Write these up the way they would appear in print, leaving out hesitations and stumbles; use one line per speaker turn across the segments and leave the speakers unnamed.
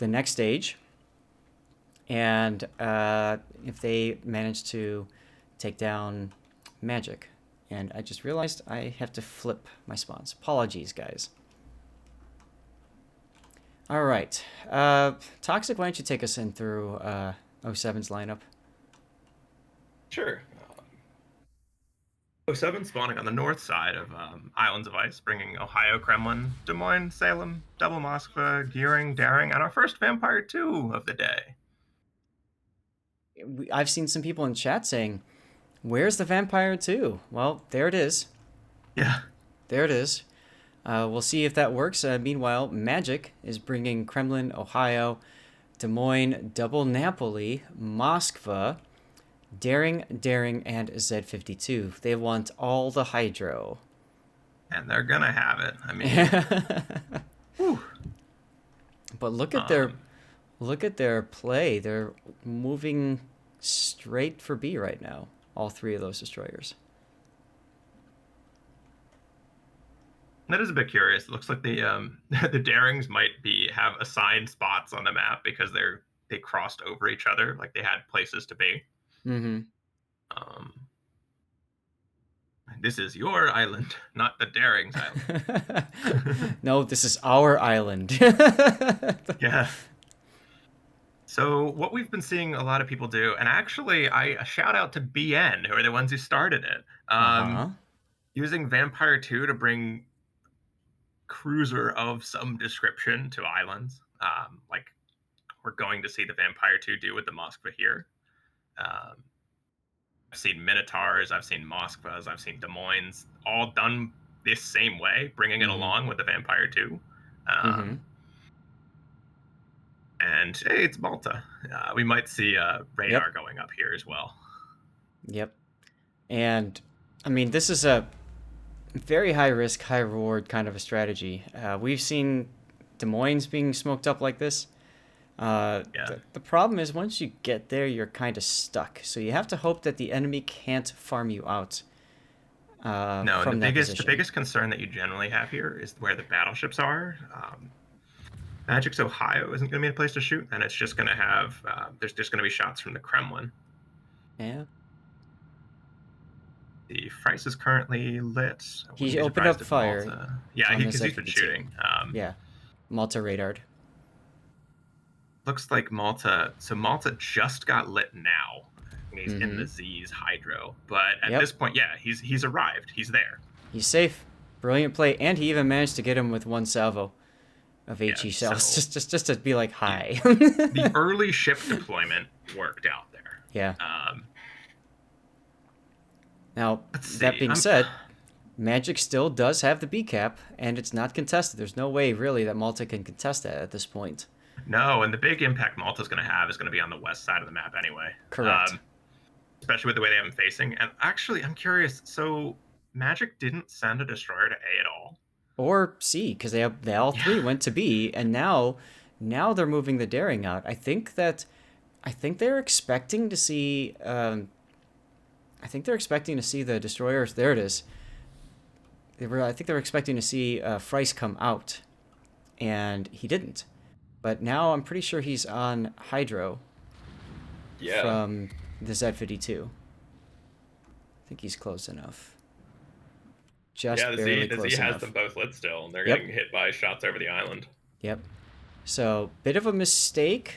the next stage, and if they manage to take down Magic. And I just realized I have to flip my spawns. Apologies, guys. All right. Toxic, why don't you take us in through '07's lineup?
Sure. 07 spawning on the north side of Islands of Ice, bringing Ohio, Kremlin, Des Moines, Salem, Double Moskva, Gearing, Daring, and our first Vampire 2 of the day.
I've seen some people in chat saying, "Where's the Vampire 2?" Well, there it is.
Yeah.
There it is. We'll see if that works. Meanwhile, Magic is bringing Kremlin, Ohio, Des Moines, Double Napoli, Moskva, Daring, and Z52. They want all the Hydro.
And they're going to have it. I mean, whew.
But look at their play. They're moving straight for B right now. All three of those destroyers.
That is a bit curious. It looks like the the Darings might have assigned spots on the map because they crossed over each other, like they had places to be.
Mm-hmm.
Um, this is your island, not the Darings island.
No, this is our island.
Yeah. So what we've been seeing a lot of people do, and actually, a shout out to BN, who are the ones who started it,
Uh-huh.
using Vampire 2 to bring cruiser of some description to islands. Like we're going to see the Vampire 2 do with the Moskva here. I've seen Minotaurs, I've seen Moskvas, I've seen Des Moines, all done this same way, bringing it along with the Vampire 2. And hey, it's Malta. We might see radar going up here as well.
Yep. And I mean, this is a very high risk, high reward kind of a strategy. We've seen Des Moines being smoked up like this. The problem is once you get there, you're kind of stuck. So you have to hope that the enemy can't farm you out.
No,
from
the biggest concern that you generally have here is where the battleships are. Magic's Ohio isn't going to be a place to shoot, and it's just going to have there's just going to be shots from the Kremlin.
Yeah.
The Frice is currently lit.
He opened up fire.
Yeah, because he's been shooting.
Yeah, Malta radared.
Looks like Malta. So Malta just got lit now. He's in the Z's Hydro, but at this point, yeah, he's arrived. He's there.
He's safe. Brilliant play, and he even managed to get him with one salvo of HE cells, just to be like, hi.
The early ship deployment worked out there.
Yeah. Now, that being said, Magic still does have the B cap, and it's not contested. There's no way, really, that Malta can contest that at this point.
No, and the big impact Malta's going to have is going to be on the west side of the map anyway.
Correct.
Especially with the way they have him facing. And actually, I'm curious, so Magic didn't send a destroyer to A at all?
Or C, because they all three went to B, and now they're moving the Daring out. I think they're expecting to see the destroyers. There it is. I think they were expecting to see Frice come out, and he didn't. But now I'm pretty sure he's on Hydro.
Yeah.
From the Z52. I think he's close enough.
The Z has them both lit still, and they're getting hit by shots over the island.
Yep. So, bit of a mistake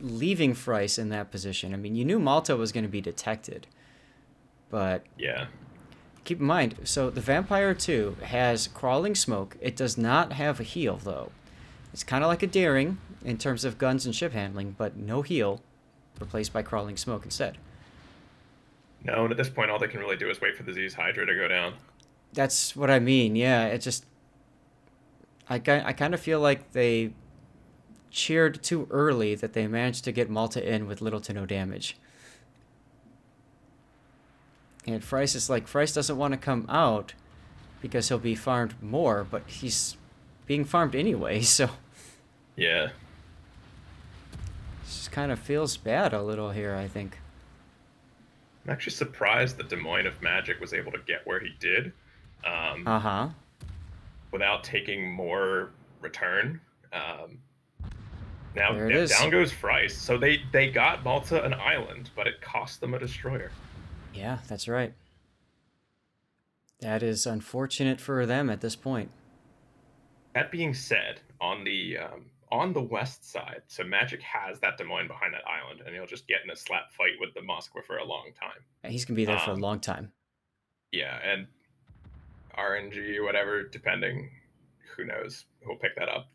leaving Frice in that position. I mean, you knew Malta was going to be detected. But
yeah,
keep in mind, so the Vampire 2 has Crawling Smoke. It does not have a heal, though. It's kind of like a Daring in terms of guns and ship handling, but no heal, replaced by Crawling Smoke instead.
No, and at this point, all they can really do is wait for the Z's Hydra to go down.
That's what I mean, yeah. It just... I kind of feel like they cheered too early that they managed to get Malta in with little to no damage. And Frice is like, Frice doesn't want to come out because he'll be farmed more, but he's being farmed anyway, so...
Yeah.
It just kind of feels bad a little here, I think.
I'm actually surprised that Des Moines of Magic was able to get where he did. Without taking more return. Now
There it is.
down goes Fries. So they got Malta an island, but it cost them a destroyer.
Yeah, that's right. That is unfortunate for them at this point.
That being said, on the west side, so Magic has that Des Moines behind that island, and he'll just get in a slap fight with the Moskva for a long time.
He's gonna be there for a
Um,
long time.
yeah, and RNG or whatever, depending, who knows who'll pick that up.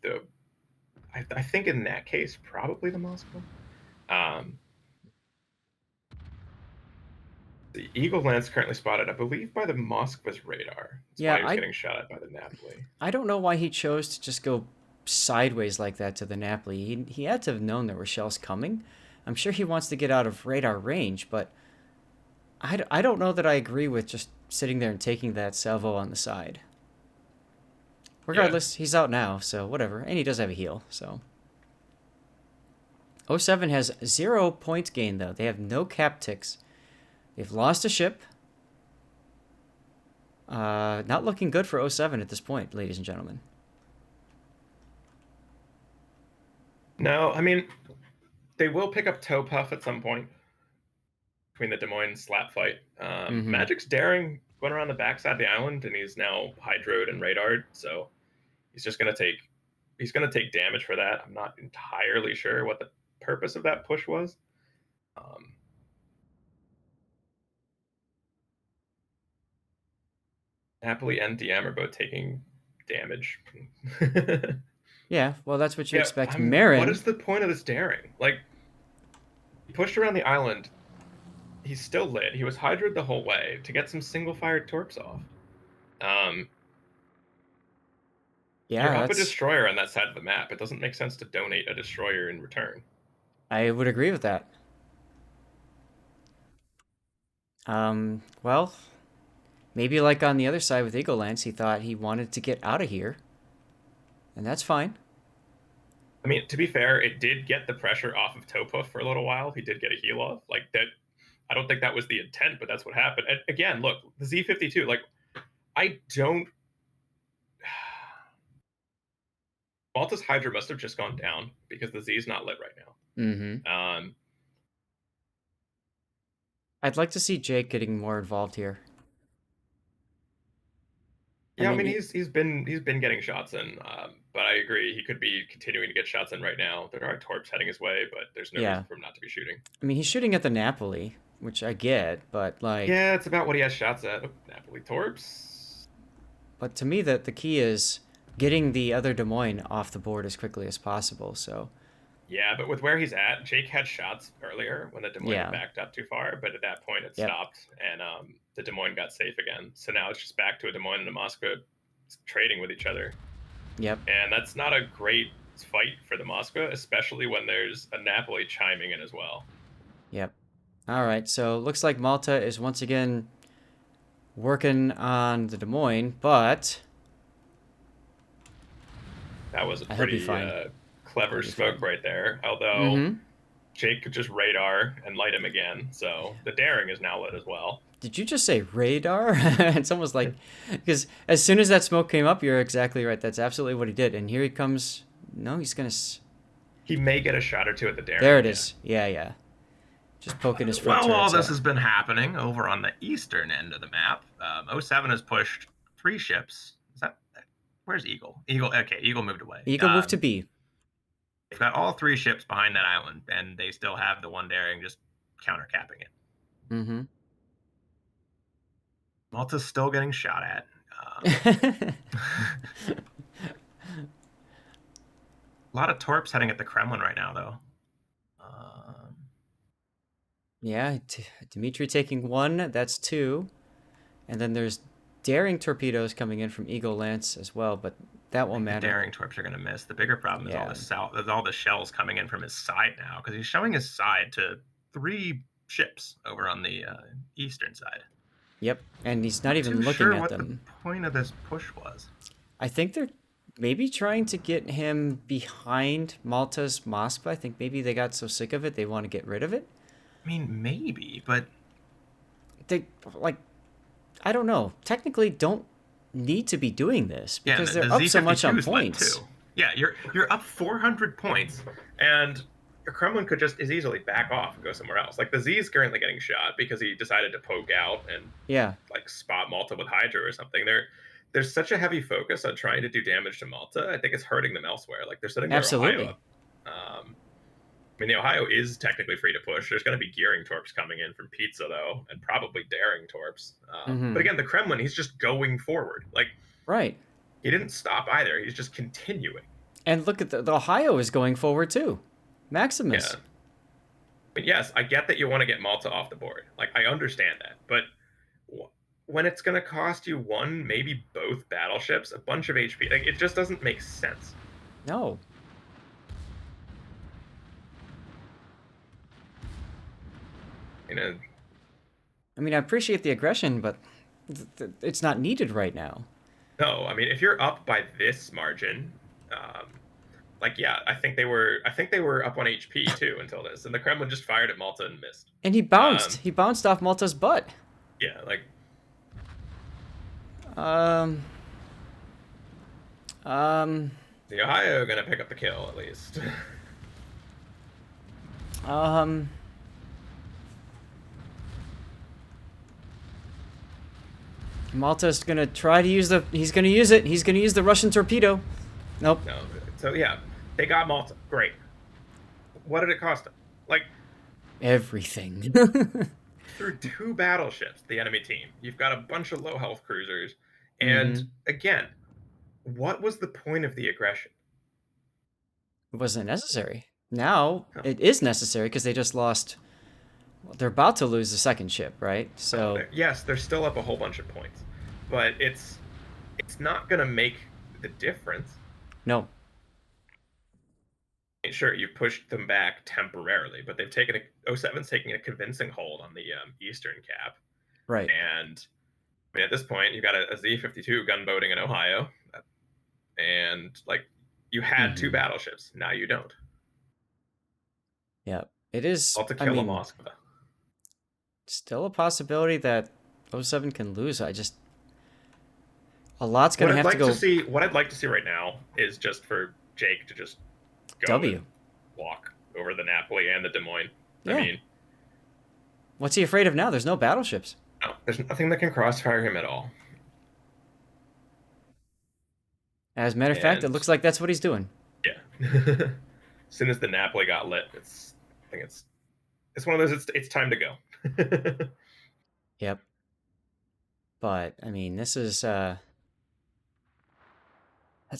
I think in that case, probably the Moskva. Um, the Eagle Lance currently spotted, I believe, by the Moskva's radar. That's why
Yeah,
he was
I
getting shot at by the Napoli.
I don't know why he chose to just go sideways like that to the Napoli. He had to have known there were shells coming. I'm sure he wants to get out of radar range, but I don't know that I agree with just sitting there and taking that salvo on the side.
Yeah.
Regardless, he's out now, so whatever. And he does have a heal, so. '07 has 0 points gained, though. They have no cap ticks. They've lost a ship. Not looking good for '07 at this point, ladies and gentlemen.
No, I mean, they will pick up Toe Puff at some point between the Des Moines slap fight.
Mm-hmm.
Magic's daring went around the backside of the island, and he's now hydroed and radared, so he's just gonna take damage for that. I'm not entirely sure what the purpose of that push was. Um, Napoli and DM are both taking damage.
Yeah, well, that's what you
Yeah,
expect.
what
Marin,
is the point of this daring? Like, he pushed around the island. He's still lit. He was hydroed the whole way to get some single-fired torps off. Um, you're
yeah,
up a
that's.
destroyer on that side of the map. It doesn't make sense to donate a destroyer in return.
I would agree with that. Well, maybe like on the other side with Eagle Lance, he thought he wanted to get out of here, and that's fine.
I mean, to be fair, it did get the pressure off of Topuff for a little while. He did get a heal off. Like that, I don't think that was the intent, but that's what happened. And again, look, the Z52. Like, I don't. Malta's Hydra must have just gone down because the Z is not lit right
Mm-hmm.
now.
I'd like to see Jake getting more involved here. I
Yeah, I
mean,
mean he's been getting shots in, but I agree he could be continuing to get shots in right now. There are torps heading his way, but there's no
yeah.
reason for him not to be shooting.
I mean, he's shooting at the Napoli, which I get, but like,
Yeah, it's about what he has shots at. Oh, Napoli torps.
but to me, the key is getting the other Des Moines off the board as quickly as possible. So,
Yeah, but with where he's at, Jake had shots earlier when the Des Moines had
yeah,
backed up too far, but at that point it
yep,
stopped, and the Des Moines got safe again. So now it's just back to a Des Moines and a Moscow trading with each other,
yep,
and that's not a great fight for the Moscow, especially when there's a Napoli chiming in as well.
yep. All right, so looks like Malta is once again working on the Des Moines, but
That was a
I hope he
pretty
fine.
clever
He'll be
smoke
fine.
right there. Although
Mm-hmm.
Jake could just radar and light him again, so the daring is now lit as well.
Did you just say radar? It's almost like because as soon as that smoke came up, you're exactly right. That's absolutely what he did. And here he comes. No, he's gonna.
He may get a shot or two at the
There it
daring, yeah.
is. Yeah, yeah. Just poking his front
Well, all
turrets
this
out.
has been happening over on the eastern end of the map. '07 has pushed 3 ships. Is that where's Eagle? Eagle, okay, Eagle moved away.
Eagle move to B.
They've got all 3 ships behind that island, and they still have the one daring just counter capping it.
Mm-hmm.
Malta's still getting shot at. Um, a lot of torps heading at the Kremlin right now, though.
Yeah, Dimitri taking one. That's two. And then there's daring torpedoes coming in from Eagle Lance as well, but that
I
won't
think the
matter.
daring torps are going to miss. The bigger problem is
Yeah.
all the shells coming in from his side now, because he's showing his side to 3 ships over on the eastern side.
Yep. And he's not
Not
even
too
looking
sure
at
what the
them.
point of this push was.
I think they're maybe trying to get him behind Malta's Moskva. I think maybe they got so sick of it they want to get rid of it.
I mean, maybe, but
They like I don't know. Technically don't need to be doing this
yeah,
because
the
they're up so much
Z52
on
is lit
points.
too. Yeah, you're up 400 points, and your Kremlin could just as easily back off and go somewhere else. Like the Z is currently getting shot because he decided to poke out and
Yeah,
like spot Malta with Hydra or something. There's such a heavy focus on trying to do damage to Malta. I think it's hurting them elsewhere. Like they're setting their Ohio
absolutely.
up. I mean, the Ohio is technically free to push. There's going to be Gearing Torps coming in from Pizza though, and probably Daring Torps. But
Mm-hmm.
again, the Kremlin, he's just going forward. Like
Right.
he didn't stop either. He's just continuing.
And look at the Ohio is going forward too.
Yeah.
Maximus.
But yes, I get that you want to get Malta off the board. Like I understand that, but when it's going to cost you one, maybe both battleships, a bunch of HP, like it just doesn't make sense.
No.
You know,
I mean, I appreciate the aggression, but it's not needed right now.
no. I mean, if you're up by this margin, um, like yeah, I think they were up on HP too until this, and the Kremlin just fired at Malta and missed.
And he bounced.
Um,
He bounced off Malta's butt.
yeah, like
Um. Um.
the Ohio are gonna pick up the kill at least.
Um. Malta's gonna try to use the. He's gonna use it. He's gonna use the Russian torpedo. Nope.
No, so yeah, they got Malta. Great. What did it cost them? Like
Everything.
through two battleships, the enemy team. You've got a bunch of low health cruisers, and
Mm-hmm.
again, what was the point of the aggression?
It wasn't necessary. Now
No,
it is necessary because they just lost. Well, they're about to lose the second ship, right?
no.
So
Yes, they're still up a whole bunch of points, but it's not going to make the difference.
no.
Sure, you pushed them back temporarily, but they've taken a 07's taking a convincing hold on the eastern cap,
Right.
and I mean at this point you've got a Z-52 gunboating in Ohio, and like you had two
Mm-hmm.
battleships, now you don't.
Yeah. It is.
All to
I
kill a
mean,
Moskva.
still a possibility that '07 can lose. I just a lot's
What
gonna
I'd
have to
like to
go
see, what I'd like to see right now is just for Jake to just go
W.
and walk over the Napoli and the Des Moines. I
Yeah.
mean,
What's he afraid of now? There's no battleships.
no, there's nothing that can crossfire him at all.
As a matter of fact, it
And
looks like that's what he's doing.
yeah, as soon as the Napoli got lit, I think it's one of those. It's time to go.
Yep. But I mean, this is that's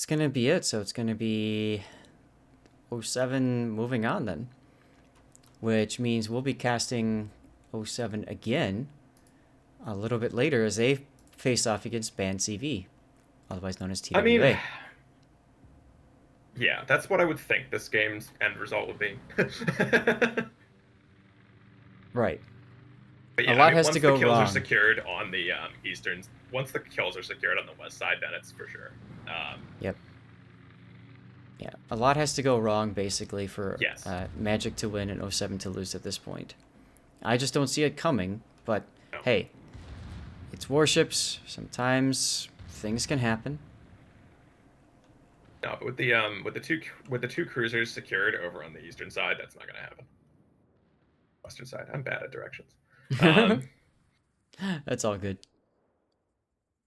gonna be it. So it's gonna be '07 moving on then, which means we'll be casting '07 again a little bit later as they face off against Band CV, otherwise known as
I mean,
TWA.
yeah, that's what I would think this game's end result would be. But
Right. A
yeah, I
lot
mean,
has to
once the
go
kills are
wrong.
secured on the eastern, once the kills are secured on the west side, then it's for sure.
Yep. Yeah. A lot has to go wrong basically for
Yes.
Magic to win and '07 to lose at this point. I just don't see it coming. But
No.
hey, it's warships. Sometimes things can happen.
No, but with the two cruisers secured over on the eastern side, that's not going to happen. Western side, I'm bad at directions. Um,
That's all good.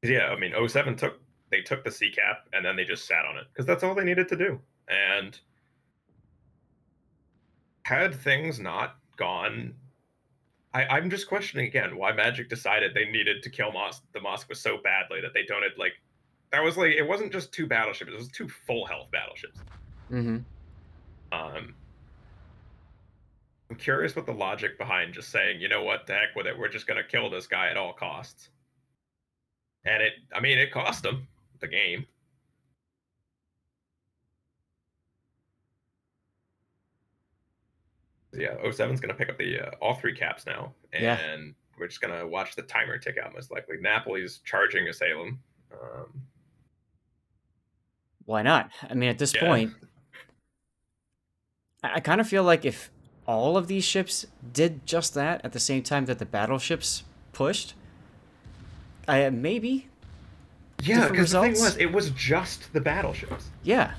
yeah, I mean, '07 took the C cap and then they just sat on it because that's all they needed to do. And had things not gone, I'm just questioning again why Magic decided they needed to kill the Moskva so badly that they donated like that was like it wasn't just two battleships; it was two full health battleships.
Mm-hmm.
Um, I'm curious what the logic behind just saying, you know what, the heck with it, we're just going to kill this guy at all costs. And I mean, it cost them the game. Yeah, '07's going to pick up the all three caps now,
Yeah.
and we're just going to watch the timer tick out most likely. Napoli's charging Asylum.
Why not? I mean, at this
Yeah,
point, I kind of feel like if all of these ships did just that at the same time that the battleships pushed, maybe
yeah,
different
because the thing
results.
was, it was just the battleships.
Yeah.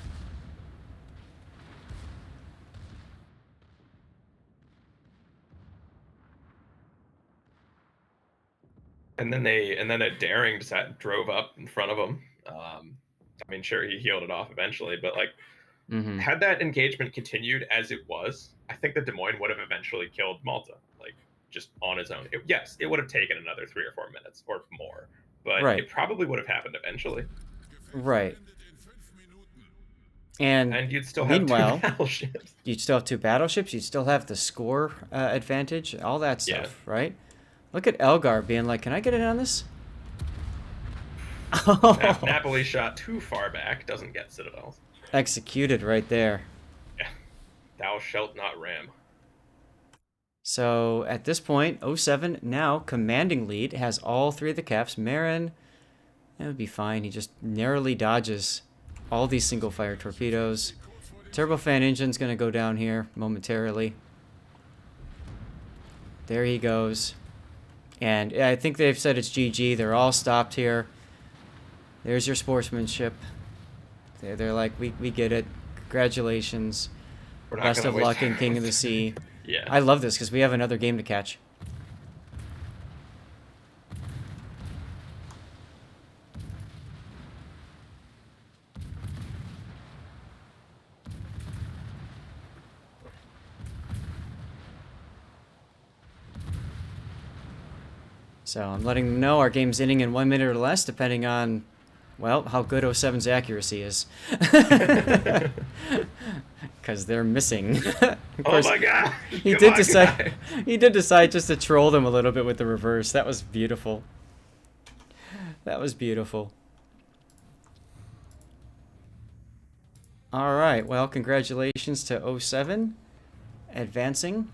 and then a daring drove up in front of him. I mean, sure, he healed it off eventually, but like,
Mm-hmm.
had that engagement continued as it was, I think that Des Moines would have eventually killed Malta, like just on his own. Yes, it would have taken another 3 or 4 minutes or more, but
Right.
it probably would have happened eventually,
Right. And
and you'd still have two
meanwhile,
battleships.
you'd still have two battleships. You'd still have the score advantage. All that
Yeah.
stuff, right? Look at Elgar being like, "Can I get in on this?" Oh,
Napoli shot too far back, doesn't get citadels.
executed right there.
Yeah. Thou shalt not ram.
So at this point, oh 07 now commanding lead, has all three of the caps. Marin, that would be fine. He just narrowly dodges all these single fire torpedoes. Turbofan engine's going to go down here momentarily. There he goes. And I think they've said it's GG. They're all stopped here. There's your sportsmanship. They're like, we get it. Congratulations.
We're not
Best
gonna
of
waste
luck in King of the
time.
Sea.
Yeah.
I love this because we have another game to catch. So I'm letting them know our game's ending in 1 minute or less, depending on, well, how good oh 07's accuracy is. Because they're missing. Of
Oh
course,
my god!
he
Come
did
on,
decide.
guys.
He did decide just to troll them a little bit with the reverse. That was beautiful. That was beautiful. All right. Well, congratulations to oh 07 advancing.